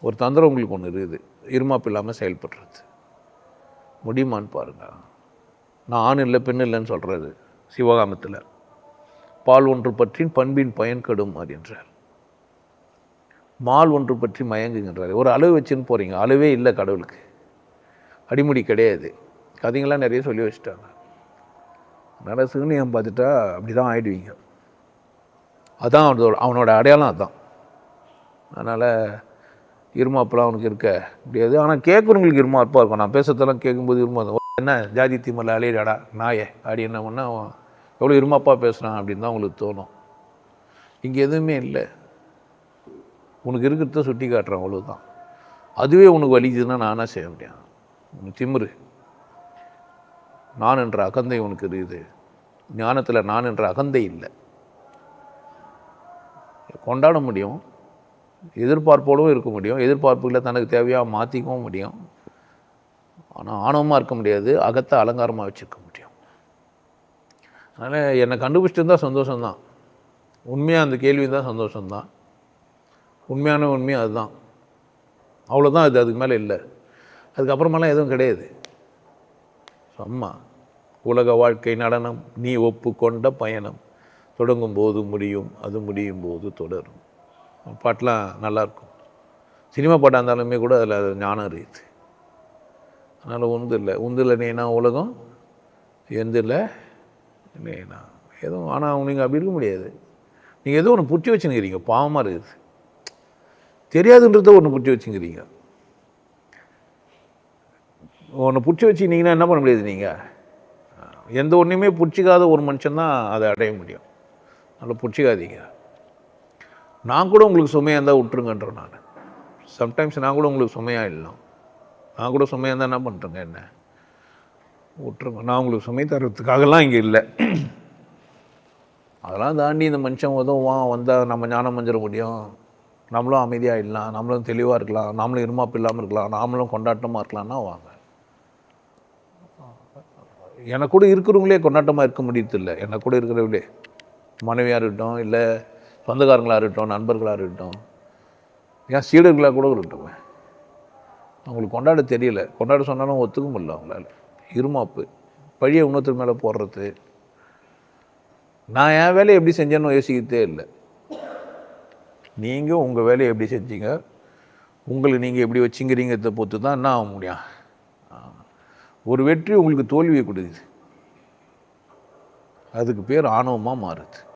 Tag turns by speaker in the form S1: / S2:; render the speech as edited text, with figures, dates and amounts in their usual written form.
S1: ஒரு தந்திரம் உங்களுக்கு ஒன்று இருக்குது, இருமாப்பு இல்லாமல் செயல்படுறது. முடியுமான்னு பாருங்கள். நான் ஆண் இல்லை பெண் இல்லைன்னு சொல்கிறது சிவகாமத்தில். பால் ஒன்று பற்றின் பண்பின் பயன் கெடும் அப்படின்றார். மால் ஒன்று பற்றி மயங்குகின்றார். ஒரு அளவு வச்சுன்னு போகிறீங்க, அளவே இல்லை கடவுளுக்கு, அடிமுடி கிடையாது. கதைங்களாம் நிறைய சொல்லி வச்சுட்டாங்க. அதனால் சிவனியம் பார்த்துட்டா அப்படி தான் ஆகிடுவீங்க. அதுதான் அவனோட அடையாளம் அதுதான். அதனால் இருமாப்பெலாம் அவனுக்கு இருக்க முடியாது. ஆனால் கேட்குறவங்களுக்கு இருமாப்பாக இருக்கும். நான் பேசுறதெல்லாம் கேட்கும்போது இருமா என்ன ஜாதி திமல்ல அலையிடாடா நாயே அப்படி என்ன பண்ணால் எவ்வளோ இருமாப்பாக பேசுகிறான் அப்படின்னு தான் உங்களுக்கு தோணும். இங்கே எதுவுமே இல்லை, உனக்கு இருக்கிறத சுட்டி காட்டுறேன் அவ்வளோதான். அதுவே உனக்கு வலிக்குதுன்னா நானாக செய்ய முடியும். உனக்கு திமிரு, நான் என்ற அகந்தை உனக்கு இருக்குது. ஞானத்தில் நான் என்ற அகந்தை இல்லை. கொண்டாட முடியும், எதிர்பார்ப்போடும் இருக்க முடியும், எதிர்பார்ப்புகளை தனக்கு தேவையாக மாற்றிக்கவும் முடியும். ஆனால் ஆணவமாக இருக்க முடியாது, அகத்தை அலங்காரமாக வச்சுருக்க முடியும். அதனால் என்னை கண்டுபிடிச்சிட்டு இருந்தால் சந்தோஷம்தான். உண்மையாக அந்த கேள்வி தான் சந்தோஷம்தான். உண்மையான உண்மை அதுதான், அவ்வளோதான். அதுக்கு மேலே இல்லை, அதுக்கப்புறமெல்லாம் எதுவும் கிடையாது. அம்மா உலக வாழ்க்கை நடனம், நீ ஒப்பு கொண்ட பயணம், தொடங்கும் போது முடியும், அது முடியும் போது தொடரும். பாட்டெலாம் நல்லாயிருக்கும். சினிமா பாட்டாக இருந்தாலுமே கூட அதில் ஞானம் இருக்குது. அதனால் உந்தில் நீனா உலகம், எந்தில் நீனா எதுவும். ஆனால் நீங்கள் அப்படி இருக்க முடியாது. நீங்கள் எதுவும் ஒன்று புட்டி வச்சுங்கிறீங்க, பாவமாக இருக்குது. தெரியாதுன்றத ஒன்று புட்டி வச்சுங்கிறீங்க. ஒன்று பிடிச்சி வச்சுக்கிட்டீங்கன்னா என்ன பண்ண முடியாது. நீங்கள் எந்த ஒன்றுமே பிடிச்சிக்காத ஒரு மனுஷன்தான் அதை அடைய முடியும். அதனால் பிடிச்சிக்காதீங்க. நான் கூட உங்களுக்கு சுமையாக இருந்தால் விட்டுருங்கன்ற. நான் சம்டைம்ஸ் நான் கூட உங்களுக்கு சுமையாக இல்லை, நான் கூட சுமையாக இருந்தால் என்ன பண்ணுறேங்க, என்ன விட்டுருங்க. நான் உங்களுக்கு சுமை தர்றதுக்காகலாம் இங்கே இல்லை. அதெல்லாம் தாண்டி இந்த மனுஷன் உதவும் வந்தால் நம்ம ஞானம் மஞ்சிட முடியும், நம்மளும் அமைதியாக இல்லாம், நம்மளும் தெளிவாக இருக்கலாம், நாமளும் இருமாப்பு இல்லாமல் இருக்கலாம், நாமளும் கொண்டாட்டமாக இருக்கலாம்னா வாங்க. எனக்கு கூட இருக்கிறவங்களே கொண்டாட்டமாக இருக்க முடியதில்லை. எனக்கு கூட இருக்கிறவங்களே மனைவியாக இருக்கட்டும், இல்லை சொந்தக்காரங்களாக இருக்கட்டும், நண்பர்களாக இருக்கட்டும், ஏன் சீடர்களாக கூட இருக்கட்டும், அவங்களுக்கு கொண்டாட தெரியல. கொண்டாட சொன்னாலும் ஒத்துக்க முடியல அவங்களால. இருமாப்பு, பழியை இன்னொருத்தர் மேலே போடுறது. நான் என் வேலையை எப்படி செஞ்சேன்னு யோசிக்கிறதே இல்லை. நீங்கள் உங்கள் வேலையை எப்படி செஞ்சீங்க, உங்களுக்கு நீங்கள் எப்படி வச்சுங்கிறீங்கிறத பொறுத்து தான் என்ன ஆக முடியும். ஒரு வெற்றி உங்களுக்கு தோல்வியை கொடுக்குது, அதுக்கு பேர் ஆணவமாக மாறுது.